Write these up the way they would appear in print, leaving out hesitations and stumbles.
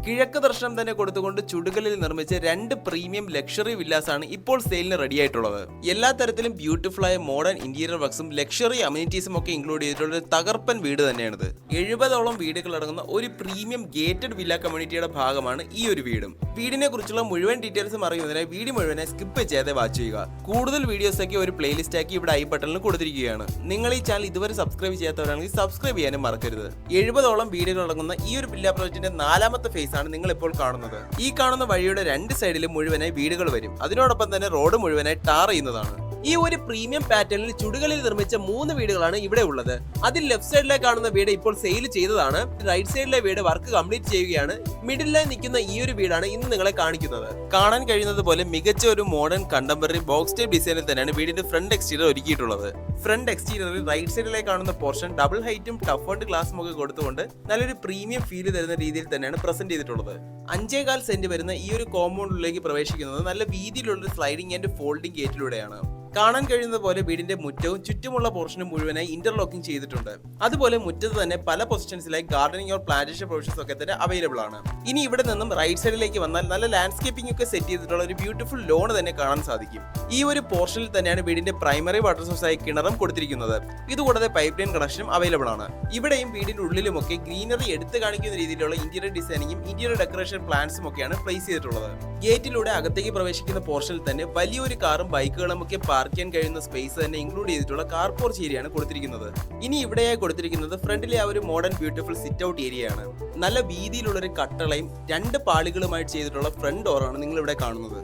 കിഴക്ക് ദർശനം തന്നെ കൊടുത്തുകൊണ്ട് ചുടുകലിൽ നിർമ്മിച്ച 2 പ്രീമിയം ലക്ഷറി വില്ലാസ് ആണ് ഇപ്പോൾ സെയിലിന് റെഡി ആയിട്ടുള്ളത്. എല്ലാ തരത്തിലും ബ്യൂട്ടിഫുൾ ആയ മോഡേൺ ഇന്റീരിയർ വർക്ക്സും ലക്ഷറി അമ്യൂണിറ്റീസും ഒക്കെ ഇൻക്ലൂഡ് ചെയ്തിട്ടുള്ള ഒരു തകർപ്പൻ വീട് തന്നെയാണിത്. 70ഓളം വീടുകൾ അടങ്ങുന്ന ഒരു പ്രീമിയം ഗേറ്റഡ് വില്ല കമ്മ്യൂണിറ്റിയുടെ ഭാഗമാണ് ഈ ഒരു വീടും. വീടിനെ കുറിച്ചുള്ള മുഴുവൻ ഡീറ്റെയിൽസും അറിയുന്നതിനായി വീഡിയോ മുഴുവനെ സ്കിപ്പ് ചെയ്യാതെ വാച്ച് ചെയ്യുക. കൂടുതൽ വീഡിയോസ് ഒക്കെ ഒരു പ്ലേലിസ്റ്റ് ആക്കി ഇവിടെ ഐ ബട്ടണിൽ കൊടുത്തിരിക്കുകയാണ്. നിങ്ങൾ ഈ ചാനൽ ഇതുവരെ സബ്സ്ക്രൈബ് ചെയ്യാത്തവരാണെങ്കിൽ സബ്സ്ക്രൈബ് ചെയ്യാനും മറക്കരുത്. 70ഓളം വീടുകൾ അടങ്ങുന്ന ഈ ഒരു വില്ല പ്രോജക്റ്റിന്റെ 4ാമത്തെ ഫേസ് ആണ് നിങ്ങൾ ഇപ്പോൾ കാണുന്നത്. ഈ കാണുന്ന വഴിയുടെ 2 സൈഡിലും മുഴുവനായി വീടുകൾ വരും. അതിനോടൊപ്പം തന്നെ റോഡ് മുഴുവനായി ടാർ ചെയ്യുന്നതാണ്. ഈ ഒരു പ്രീമിയം പാറ്റേണിൽ ചുടുകളിൽ നിർമ്മിച്ച 3 വീടുകളാണ് ഇവിടെ ഉള്ളത്. അതിൽ ലെഫ്റ്റ് സൈഡിലേക്ക് കാണുന്ന വീട് ഇപ്പോൾ സെയിൽ ചെയ്തതാണ്. റൈറ്റ് സൈഡിലെ വീട് വർക്ക് കംപ്ലീറ്റ് ചെയ്യുകയാണ്. മിഡിലായി നിൽക്കുന്ന ഈ ഒരു വീടാണ് ഇന്ന് നിങ്ങളെ കാണിക്കുന്നത്. കാണാൻ കഴിയുന്നത് പോലെ മികച്ച ഒരു മോഡേൺ കണ്ടംപററി ബോക്സ് ടൈപ്പ് ഡിസൈനിൽ തന്നെയാണ് വീടിന്റെ ഫ്രണ്ട് എക്സ്റ്റീരിയർ ഒരുക്കിയിട്ടുള്ളത്. ഫ്രണ്ട് എക്സ്റ്റീരിയറിൽ റൈറ്റ് സൈഡിലേക്ക് കാണുന്ന പോർഷൻ ഡബിൾ ഹൈറ്റും ടഫ് ഗ്ലാസും ഒക്കെ കൊടുത്തുകൊണ്ട് നല്ലൊരു പ്രീമിയം ഫീൽ തരുന്ന രീതിയിൽ തന്നെയാണ് പ്രസന്റ് ചെയ്തിട്ടുള്ളത്. 5.25 സെന്റ് വരുന്ന ഈ ഒരു കോമ്പൗണ്ടിലേക്ക് പ്രവേശിക്കുന്നത് നല്ല വീതിയിലുള്ള സ്ലൈഡിംഗ് ആൻഡ് ഫോൾഡിംഗ് ഗേറ്റിലൂടെയാണ്. കാണാൻ കഴിയുന്നത് പോലെ വീടിന്റെ മുറ്റവും ചുറ്റുമുള്ള പോർഷനും മുഴുവനായി ഇന്റർലോക്കിംഗ് ചെയ്തിട്ടുണ്ട്. അതുപോലെ മുറ്റത്ത് തന്നെ പല പൊസിഷൻസിലായി ഗാർഡനിങ് ഓർ പ്ലാന്റേഷൻ പ്രൊവിഷൻസ് ഒക്കെ തന്നെ അവൈലബിൾ ആണ്. ഇനി ഇവിടെ നിന്നും റൈറ്റ് സൈഡിലേക്ക് വന്നാൽ നല്ല ലാൻഡ്സ്കേപ്പിംഗ് ഒക്കെ സെറ്റ് ചെയ്തിട്ടുള്ള ഒരു ബ്യൂട്ടിഫുൾ ലോൺ തന്നെ കാണാൻ സാധിക്കും. ഈ ഒരു പോർഷനിൽ തന്നെയാണ് വീടിന്റെ പ്രൈമറി വാട്ടർ സോഴ്സ് ആയി കിണറും കൊടുത്തിരിക്കുന്നത്. ഇതുകൂടാതെ പൈപ്പ് ലൈൻ കണക്ഷനും അവൈലബിൾ ആണ്. ഇവിടെയും വീടിന്റെ ഉള്ളിലുമൊക്കെ ഗ്രീനറി എടുത്തു കാണിക്കുന്ന രീതിയിലുള്ള ഇന്റീരിയർ ഡിസൈനിങ്ങും ഇന്റീരിയർ ഡെക്കറേഷൻ പ്ലാൻസും ഒക്കെയാണ് പ്ലേസ് ചെയ്തിട്ടുള്ളത്. ഗേറ്റിലൂടെ അകത്തേക്ക് പ്രവേശിക്കുന്ന പോർഷനിൽ തന്നെ വലിയൊരു കാറും ബൈക്കുകളും ഒക്കെ പാർക്ക് ചെയ്യാൻ കഴിയുന്ന സ്പേസ് തന്നെ ഇൻക്ലൂഡ് ചെയ്തിട്ടുള്ള കാർ പോർച്ച് ഏരിയയാണ് കൊടുത്തിരിക്കുന്നത്. ഇനി ഇവിടെയായി കൊടുത്തിരിക്കുന്നത് ഫ്രണ്ടിലെ ആ ഒരു modern beautiful sit out area ആണ്. നല്ല വീതിയിലുള്ള ഒരു കട്ടളയും 2 പാളികളുമായി ചെയ്തിട്ടുള്ള ഫ്രണ്ട് ഡോറാണ് നിങ്ങൾ ഇവിടെ കാണുന്നത്.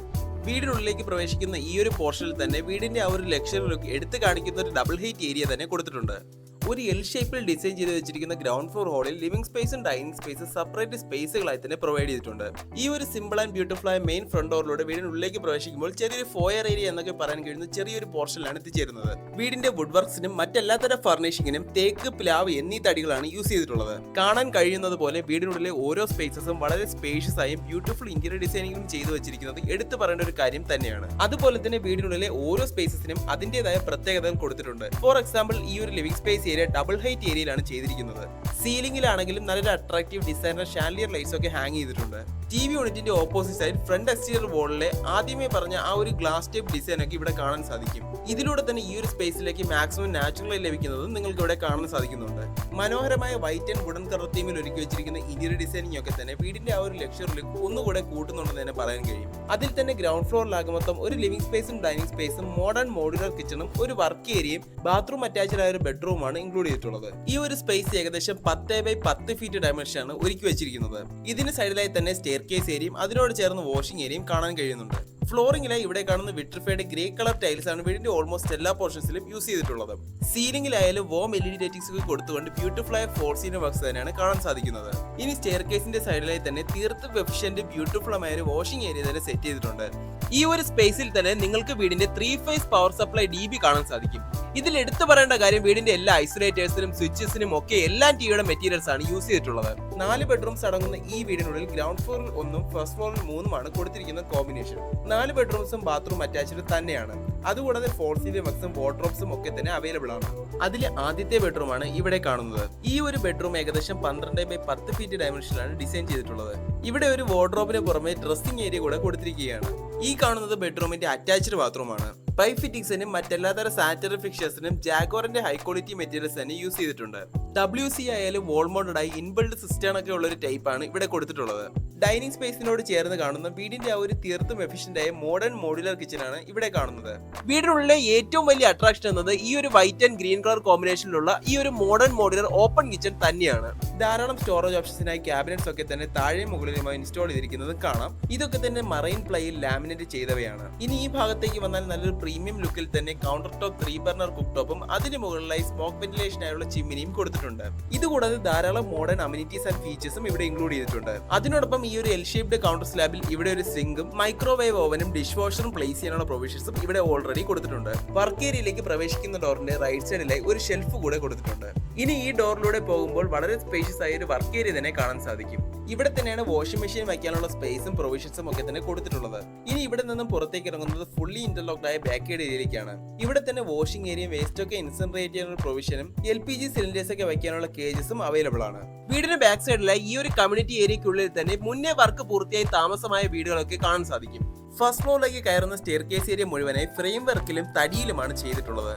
വീടിനുള്ളിലേക്ക് പ്രവേശിക്കുന്ന ഈ ഒരു പോർഷനിൽ തന്നെ വീടിന്റെ ആ ഒരു ലക്ഷറി ലുക്ക് എടുത്തു കാണിക്കുന്ന ഒരു ഡബിൾ ഹൈറ്റ് ഏരിയ തന്നെ കൊടുത്തിട്ടുണ്ട്. ഒരു എൽ ഷേപ്പിൽ ഡിസൈൻ ചെയ്ത് വെച്ചിരിക്കുന്ന ഗ്രൗണ്ട് ഫ്ലോർ ഹാളിൽ ലിവിംഗ് സ്പേസും ഡൈനിങ് സ്പേസും സെപ്പറേറ്റ് സ്പേസുകളായി തന്നെ പ്രൊവൈഡ് ചെയ്തിട്ടുണ്ട്. ഈ ഒരു സിമ്പിൾ ആൻഡ് ബ്യൂട്ടിഫുൾ ആയ മെയിൻ ഫ്രണ്ട് ഡോറിലൂടെ വീടിനുള്ളിലേക്ക് പ്രവേശിക്കുമ്പോൾ ചെറിയൊരു ഫോയർ ഏരിയ എന്നൊക്കെ പറയാൻ കഴിയുന്ന ചെറിയൊരു പോർഷനിലാണ് എത്തിച്ചേരുന്നത്. വീടിന്റെ വുഡ് വർക്ക്സിനും മറ്റെല്ലാത്തരം ഫർണിഷിങ്ങിനും തേക്ക്, പ്ലാവ് എന്നീ തടികളാണ് യൂസ് ചെയ്തിട്ടുള്ളത്. കാണാൻ കഴിയുന്നത് പോലെ വീടിനുള്ളിലെ ഓരോ സ്പേസസും വളരെ സ്പേഷ്യസ് ആയും ബ്യൂട്ടിഫുൾ ഇന്റീരിയർ ഡിസൈനിങ്ങും ചെയ്തു വെച്ചിരിക്കുന്നത് എടുത്തു പറയേണ്ട ഒരു കാര്യം തന്നെയാണ്. അതുപോലെ തന്നെ വീടിനുള്ളിലെ ഓരോ സ്പേസസിനും അതിന്റേതായ പ്രത്യേകതകൾ കൊടുത്തിട്ടുണ്ട്. ഫോർ എക്സാമ്പിൾ, ഈ ഒരു living space area double height ഏരിയയിലാണ് ചെയ്തിരിക്കുന്നത്. സീലിംഗിലാണെങ്കിലും നല്ലൊരു അട്രാക്റ്റീവ് ഡിസൈനർ ഷാൻഡിയർ ലൈറ്റ്സ് ഒക്കെ ഹാങ് ചെയ്തിട്ടുണ്ട്. TV യൂണിറ്റിന്റെ ഓപ്പോസിറ്റ് സൈഡ് ഫ്രണ്ട് എക്സ്റ്റീരിയർ വാളിലെ ആദ്യമേ പറഞ്ഞ ആ ഒരു ഗ്ലാസ് ടൈപ്പ് ഡിസൈൻ ഒക്കെ ഇവിടെ കാണാൻ സാധിക്കും. ഇതിലൂടെ തന്നെ ഈ ഒരു സ്പേസിലേക്ക് മാക്സിമം നാച്ചുറലായി ലഭിക്കുന്നതും നിങ്ങൾക്ക് ഇവിടെ കാണാൻ സാധിക്കുന്നുണ്ട്. മനോഹരമായ വൈറ്റ് ആൻഡ് വുഡൻ കളർ തീമിൽ ഒരുക്കി വെച്ചിരിക്കുന്ന ഇന്റീരിയർ ഡിസൈനിങ് ഒക്കെ തന്നെ വീടിന്റെ ആ ഒരു ലക്ഷറി ലുക്ക് ഒന്നുകൂടെ കൂട്ടുന്നുണ്ടെന്ന് തന്നെ പറയാൻ കഴിയും. അതിൽ തന്നെ ഗ്രൗണ്ട് ഫ്ലോറിലാകെ മൊത്തം ഒരു ലിവിംഗ് സ്പേസും ഡൈനിങ് സ്പേസും മോഡേൺ മോഡുലർ കിച്ചണും ഒരു വർക്ക് ഏരിയയും ബാത്റൂം അറ്റാച്ച്ഡ് ആയ ഒരു ബെഡ്റൂമാണ് ഇൻക്ലൂഡ് ചെയ്തിട്ടുള്ളത്. ഈ ഒരു സ്പേസ് ഏകദേശം 10x10 ഫീറ്റ് ഡയമെൻഷനാണ് ഒരുക്കി വെച്ചിരിക്കുന്നത്. ഇതിന് സൈഡിലായി തന്നെ സ്റ്റെയർ കേസ് ഏരിയയും അതിനോട് ചേർന്ന് വാഷിംഗ് ഏരിയയും കാണാൻ കഴിയുന്നുണ്ട്. ഫ്ലോറിംഗിലായി ഇവിടെ കാണുന്ന വിട്രിഫൈഡ് ഗ്രേ കളർ ടൈൽസ് ആണ് വീടിന്റെ ഓൾമോസ്റ്റ് എല്ലാ പോർഷൻസിലും യൂസ് ചെയ്തിട്ടുള്ളത്. സീലിംഗിലായാലും വോം LED ലൈറ്റിംഗ്സ് ഒക്കെ കൊടുത്തുകൊണ്ട് ബ്യൂട്ടിഫുൾ ആയ ഫോർ സീലിംഗ് വർക്ക്സ് തന്നെയാണ് കാണാൻ സാധിക്കുന്നത്. ഇനി സ്റ്റെയർ കേസിന്റെ സൈഡിലായി തന്നെ തീർത്തും എഫിഷ്യന്റ് ബ്യൂട്ടിഫുൾ ആയ ഒരു വാഷിംഗ് ഏരിയ തന്നെ സെറ്റ് ചെയ്തിട്ടുണ്ട്. ഈ ഒരു സ്പേസിൽ തന്നെ നിങ്ങൾക്ക് വീടിന്റെ 3 ഫേസ് പവർ സപ്ലൈ DB കാണാൻ സാധിക്കും. ഇതിൽ എടുത്തു പറയേണ്ട കാര്യം വീടിന്റെ എല്ലാ ഐസൊലേറ്റേഴ്സിനും സ്വിച്ചസിനും ഒക്കെ എല്ലാം ടിയുടെ മെറ്റീരിയൽസ് ആണ് യൂസ് ചെയ്തിട്ടുള്ളത്. 4 ബെഡ്റൂംസ് അടങ്ങുന്ന ഈ വീടിനുള്ളിൽ ഗ്രൗണ്ട് ഫ്ലോറിൽ 1ഉം ഫസ്റ്റ് ഫ്ലോറിൽ 3ഉമാണ് കൊടുത്തിരിക്കുന്ന കോമ്പിനേഷൻ. 4 ബെഡ്റൂംസും ബാത്റൂം അറ്റാച്ച്ഡ് തന്നെയാണ്. അതുകൂടാതെ ഫോർ സീലിംഗ് വർക്ക്സും വാർഡ്രോബ്സും ഒക്കെ തന്നെ അവൈലബിൾ ആണ്. അതിൽ ആദ്യത്തെ ബെഡ്റൂമാണ് ഇവിടെ കാണുന്നത്. ഈ ഒരു ബെഡ്റൂം ഏകദേശം 12x10 ഫീറ്റ് ഡയമെൻഷനിലാണ് ഡിസൈൻ ചെയ്തിട്ടുള്ളത്. ഇവിടെ ഒരു വാർഡ്രോബിന് പുറമെ ഡ്രസ്സിംഗ് ഏരിയ കൂടെ കൊടുത്തിരിക്കുകയാണ്. ഈ കാണുന്നത് ബെഡ്റൂമിന്റെ അറ്റാച്ച്ഡ് ബാത്റൂമാണ്. പൈപ്പ് ഫിറ്റിംഗ്സിനും മറ്റെല്ലാത്തര സാനിറ്ററി ഫിക്ചേഴ്സിനും ജാഗ്വാറിന്റെ ഹൈ ക്വാളിറ്റി മെറ്റീരിയൽസ് തന്നെ യൂസ് ചെയ്തിട്ടുണ്ട്. WC ആയാലും വോൾ മൗണ്ടഡായി ഇൻബിൽഡ് സിസ്റ്റം ഒക്കെ ഉള്ള ഒരു ടൈപ്പാണ് ഇവിടെ കൊടുത്തിട്ടുള്ളത്. ഡൈനിങ് സ്പേസിനോട് ചേർന്ന് കാണുന്ന വീടിന്റെ ആ ഒരു തീർത്തും എഫിഷ്യന്റ് ആയ മോഡേൺ മോഡുലർ കിച്ചൺ ആണ് ഇവിടെ കാണുന്നത്. വീടിനുള്ളിലെ ഏറ്റവും വലിയ അട്രാക്ഷൻ എന്നത് ഈ ഒരു വൈറ്റ് ആൻഡ് ഗ്രീൻ കളർ കോമ്പിനേഷനിലുള്ള ഈ ഒരു മോഡേൺ മോഡുലർ ഓപ്പൺ കിച്ചൺ തന്നെയാണ്. ധാരാളം സ്റ്റോറേജ് ഓപ്ഷൻസിനായി ക്യാബിനറ്റ്സ് ഒക്കെ തന്നെ താഴെ മുകളിലുമായി ഇൻസ്റ്റാൾ ചെയ്തിരിക്കുന്നത് കാണാം. ഇതൊക്കെ തന്നെ മറൈൻ പ്ലൈയിൽ ലാമിനേറ്റ് ചെയ്തവയാണ്. ഇനി ഈ ഭാഗത്തേക്ക് വന്നാൽ നല്ലൊരു പ്രീമിയം ലുക്കിൽ തന്നെ കൗണ്ടർ ടോപ്പ് 3 ബർണർ കുക്ക് ടോപ്പും അതിന് മുകളിലായി സ്മോക്ക് വെന്റിലേഷൻ ആയുള്ള ചിമ്മിനിയും കൊടുത്തിട്ടുണ്ട്. ഇതുകൂടാതെ ധാരാളം മോഡേൺ അമ്യൂണിറ്റീസ് ആൻഡ് ഫീച്ചേഴ്സും ഇവിടെ ഇൻക്ലൂഡ് ചെയ്തിട്ടുണ്ട്. അതിനോടൊപ്പം ഈ ഒരു എൽ ഷേപ്ഡ് കൗണ്ടർ സ്ലാബിൽ ഇവിടെ ഒരു സിങ്കും മൈക്രോവേവ് ഓവനും ഡിഷ് വാഷറും പ്ലേസ് ചെയ്യാനുള്ള പ്രൊവിഷൻസും ഇവിടെ ഓൾറെഡി കൊടുത്തിട്ടുണ്ട്. വർക്ക് ഏരിയയിലേക്ക് പ്രവേശിക്കുന്ന ഡോറിന്റെ റൈറ്റ് സൈഡിലായി ഒരു ഷെൽഫ് കൂടെ കൊടുത്തിട്ടുണ്ട്. ഇനി ഈ ഡോറിലൂടെ പോകുമ്പോൾ വളരെ സ്പേഷ്യസ് ആയ ഒരു വർക്ക് ഏരിയ തന്നെ കാണാൻ സാധിക്കും. ഇവിടെ തന്നെയാണ് വാഷിംഗ് മെഷീൻ വയ്ക്കാനുള്ള സ്പേസും പ്രൊവിഷൻസും ഒക്കെ തന്നെ കൊടുത്തിട്ടുള്ളത്. ഇനി ഇവിടെ നിന്നും പുറത്തേക്ക് ഇറങ്ങുന്നത് ഫുള്ളി ഇന്റർലോക്ഡ് ആയ ബാക്ക് ബാക്ക് ഏരിയയിലേക്കാണ്. ഇവിടെ തന്നെ വാഷിംഗ് ഏരിയയും വേസ്റ്റ് ഒക്കെ ഇൻസിനറേറ്റ് ചെയ്യാനുള്ള പ്രൊവിഷനും LPG സിലിണ്ടേഴ്സ് ഒക്കെ വയ്ക്കാനുള്ള കേജസും അവൈലബിൾ ആണ്. വീടിന് ബാക്ക് സൈഡിലായി ഈ ഒരു കമ്മ്യൂണിറ്റി ഏരിയക്കുള്ളിൽ തന്നെ മുന്നേ വർക്ക് പൂർത്തിയായി താമസമായ വീടുകളൊക്കെ കാണാൻ സാധിക്കും. ഫസ്റ്റ് ഫ്ലോറിലേക്ക് കയറുന്ന സ്റ്റെയർ കേസ് ഏരിയ മുഴുവനായി ഫ്രെയിം വർക്കിലും തടിയിലുമാണ് ചെയ്തിട്ടുള്ളത്.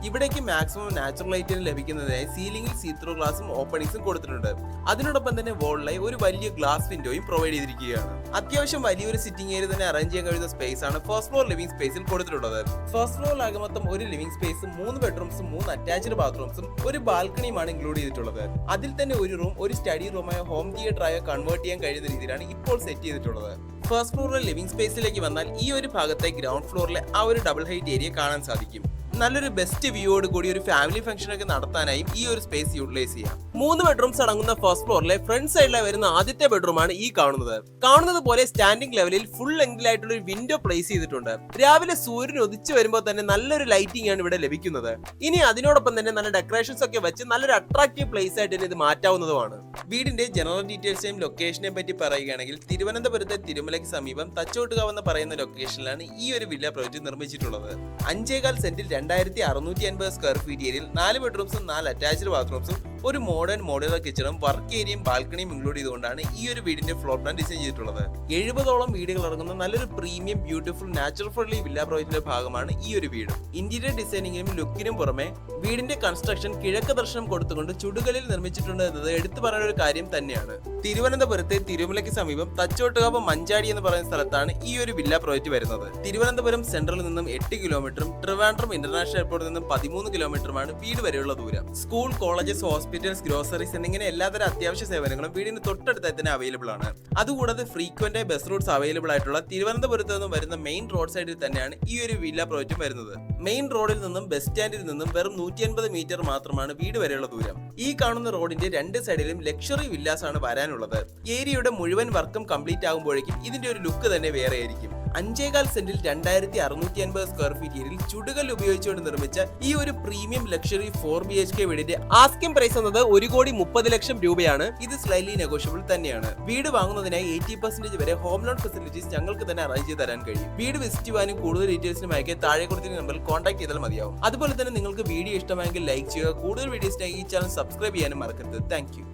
ഇവിടേക്ക് മാക്സിമം നാച്ചുറൽ ലൈറ്റ് ലഭിക്കുന്നതിനായി സീലിംഗിൽ സീത്രൂ ഗ്ലാസും ഓപ്പണിംഗ്സും കൊടുത്തിട്ടുണ്ട്. അതിനോടൊപ്പം തന്നെ വോളിലായി ഒരു വലിയ ഗ്ലാസ് വിൻഡോയും പ്രൊവൈഡ് ചെയ്തിരിക്കുകയാണ്. അത്യാവശ്യം വലിയൊരു സിറ്റിംഗ് ഏരിയ തന്നെ അറേഞ്ച് ചെയ്യാൻ കഴിയുന്ന സ്പേസ് ആണ് ഫസ്റ്റ് ഫ്ലോർ ലിവിംഗ് സ്പേസിൽ കൊടുത്തിട്ടുള്ളത്. ഫസ്റ്റ് ഫ്ലോറിലാകെ മൊത്തം ഒരു ലിവിംഗ് സ്പേസും 3 ബെഡ്റൂംസും 3 അറ്റാച്ച്ഡ് ബാത്റൂംസും ഒരു ബാൽക്കണിയുമാണ് ഇൻക്ലൂഡ് ചെയ്തിട്ടുള്ളത്. അതിൽ തന്നെ ഒരു റൂം ഒരു സ്റ്റഡി റൂമായോ ഹോം തിയേറ്ററായോ കൺവേർട്ട് ചെയ്യാൻ കഴിയുന്ന രീതിയിലാണ് ഇപ്പോൾ സെറ്റ് ചെയ്തിട്ടുള്ളത്. ഫസ്റ്റ് ഫ്ലോറിലെ ലിവിംഗ് സ്പേസിലേക്ക് വന്നാൽ ഈ ഒരു ഭാഗത്തെ ഗ്രൗണ്ട് ഫ്ലോറിലെ ആ ഒരു ഡബിൾ ഹൈറ്റ് ഏരിയ കാണാൻ സാധിക്കും. നല്ലൊരു ബെസ്റ്റ് വ്യൂയോട് കൂടി ഒരു ഫാമിലി ഫംഗ്ഷൻ ഒക്കെ നടത്താനായും ഈ ഒരു സ്പേസ് യൂട്ടിലൈസ് ചെയ്യാം. 3 ബെഡ്റൂംസ് അടങ്ങുന്ന ഫസ്റ്റ് ഫ്ലോറിലെ ഫ്രണ്ട് സൈഡിലായി വരുന്ന ആദ്യത്തെ ബെഡ്റൂമാണ് ഈ കാണുന്നത് പോലെ സ്റ്റാൻഡിംഗ് ലെവലിൽ ഫുൾ ലെങ്തിലായിട്ടുള്ള ഒരു വിൻഡോ പ്ലേസ് ചെയ്തിട്ടുണ്ട്. രാവിലെ സൂര്യൻ ഉദിച്ചു വരുമ്പോൾ തന്നെ നല്ലൊരു ലൈറ്റിംഗ് ആണ് ഇവിടെ ലഭിക്കുന്നത്. ഇനി അതിനോടൊപ്പം തന്നെ നല്ല ഡെക്കറേഷൻസ് ഒക്കെ വെച്ച് നല്ലൊരു അട്രാക്റ്റീവ് പ്ലേസ് ആയിട്ട് തന്നെ ഇത് മാറ്റാവുന്നതുമാണ്. വീടിന്റെ ജനറൽ ഡീറ്റെയിൽസിനെയും ലൊക്കേഷനെ പറ്റി പറയുകയാണെങ്കിൽ തിരുവനന്തപുരത്തെ തിരുമലയ്ക്ക് സമീപം തച്ചോട്ടുകാവ് എന്ന് പറയുന്ന ലൊക്കേഷനിലാണ് ഈ ഒരു വില്ല പ്രോജക്ട് നിർമ്മിച്ചിട്ടുള്ളത്. 5.25 സെന്റിൽ 2650 സ്ക്വയർ ഫീറ്റ് ഏരിയയിൽ 4 ബെഡ്റൂംസും 4 അറ്റാച്ച്ഡ് ബാത്റൂംസും ഒരു മോഡുലർ കിച്ചണും വർക്ക് ഏരിയയും ബാൽക്കണിയും ഇൻക്ലൂഡ് ചെയ്തുകൊണ്ടാണ് ഈ ഒരു വീടിന്റെ ഫ്ലോർ പ്ലാൻ ഡിസൈൻ ചെയ്തിട്ടുള്ളത്. 70ഓളം വീടുകൾ അടങ്ങുന്ന നല്ലൊരു premium beautiful natural friendly villa പ്രോജക്റ്റിന്റെ ഭാഗമാണ് ഈ ഒരു വീട്. ഇന്റീരിയർ ഡിസൈനിങ്ങിനും ലുക്കിനും പുറമെ വീടിന്റെ കൺസ്ട്രക്ഷൻ കിഴക്ക് ദർശനം കൊടുത്തുകൊണ്ട് ചുടുകലിൽ നിർമ്മിച്ചിട്ടുണ്ട് എന്നത് എടുത്തു പറയുന്ന ഒരു കാര്യം തന്നെയാണ്. തിരുവനന്തപുരത്തെ തിരുമലയ്ക്ക് സമീപം തച്ചോട്ടുകാവ് മഞ്ചാടി എന്ന് പറയുന്ന സ്ഥലത്താണ് ഈ ഒരു വില്ല പ്രോജക്റ്റ് വരുന്നത്. തിരുവനന്തപുരം സെൻട്രലിൽ നിന്നും 8 കിലോമീറ്ററും ട്രിവാൻഡ്രം ഇന്റർനാഷണൽ എയർപോർട്ടിൽ നിന്നും 13 കിലോമീറ്ററുമാണ് വീട് വരെയുള്ള ദൂരം. സ്കൂൾ, കോളേജസ്, ഹോസ്പിറ്റൽസ്, ഗ്രോസറീസ് എന്നിങ്ങനെ എല്ലാതരം അത്യാവശ്യ സേവനങ്ങളും വീടിന് തൊട്ടടുത്തായി തന്നെ അവൈലബിൾ ആണ്. അതുകൂടാതെ ഫ്രീക്വന്റ് ബസ് റൂട്ട്സ് അവൈലബിൾ ആയിട്ടുള്ള തിരുവനന്തപുരത്ത് നിന്നും വരുന്ന മെയിൻ റോഡ് സൈഡിൽ തന്നെയാണ് ഈ ഒരു വില്ല പ്രോജക്റ്റ് വരുന്നത്. മെയിൻ റോഡിൽ നിന്നും ബസ് സ്റ്റാൻഡിൽ നിന്നും വെറും 150 മീറ്റർ മാത്രമാണ് വീട് വരെയുള്ള ദൂരം. ഈ കാണുന്ന റോഡിന്റെ 2 സൈഡിലും ലക്ഷറി വില്ലാസ് ആണ് വരാനുള്ളത്. ഏരിയയുടെ മുഴുവൻ വർക്കും കംപ്ലീറ്റ് ആകുമ്പോഴേക്കും ഇതിന്റെ ഒരു ലുക്ക് തന്നെ വേറെ ആയിരിക്കും. 5.25 സെന്റിൽ 2650 സ്ക്വയർ ഫീറ്റ് ഏരിയയിൽ ചുടുകൽ ഉപയോഗിച്ചുകൊണ്ട് നിർമ്മിച്ച ഈ ഒരു പ്രീമിയം ലക്ഷറി 4 BHK വീടിന്റെ ആസ്കിംഗ് പ്രൈസ് എന്നത് 1,30 ലക്ഷം രൂപയാണ്. ഇത് സ്ലൈറ്റ്ലി നെഗോഷ്യബിൾ തന്നെയാണ്. വീട് വാങ്ങുന്നതിനായി 80% വരെ ഹോം ലോൺ ഫെസിലിറ്റീസ് ഞങ്ങൾക്ക് തന്നെ അറേഞ്ച് ചെയ്ത് തരാൻ കഴിയും. വീട് വിസിറ്റ് ചെയ്യാനും കൂടുതൽ ഡീറ്റെയിൽസിനും അയക്കെ താഴെ കൊടുത്തിരുന്ന നമ്പറിൽ കോൺടാക്ട് ചെയ്താൽ മതിയാവും. അതുപോലെ തന്നെ നിങ്ങൾക്ക് വീഡിയോ ഇഷ്ടമായെങ്കിൽ ലൈക്ക് ചെയ്യുക. കൂടുതൽ വീഡിയോസിനായി ഈ ചാനൽ സബ്സ്ക്രൈബ് ചെയ്യാനും മറക്കരുത്. Thank you.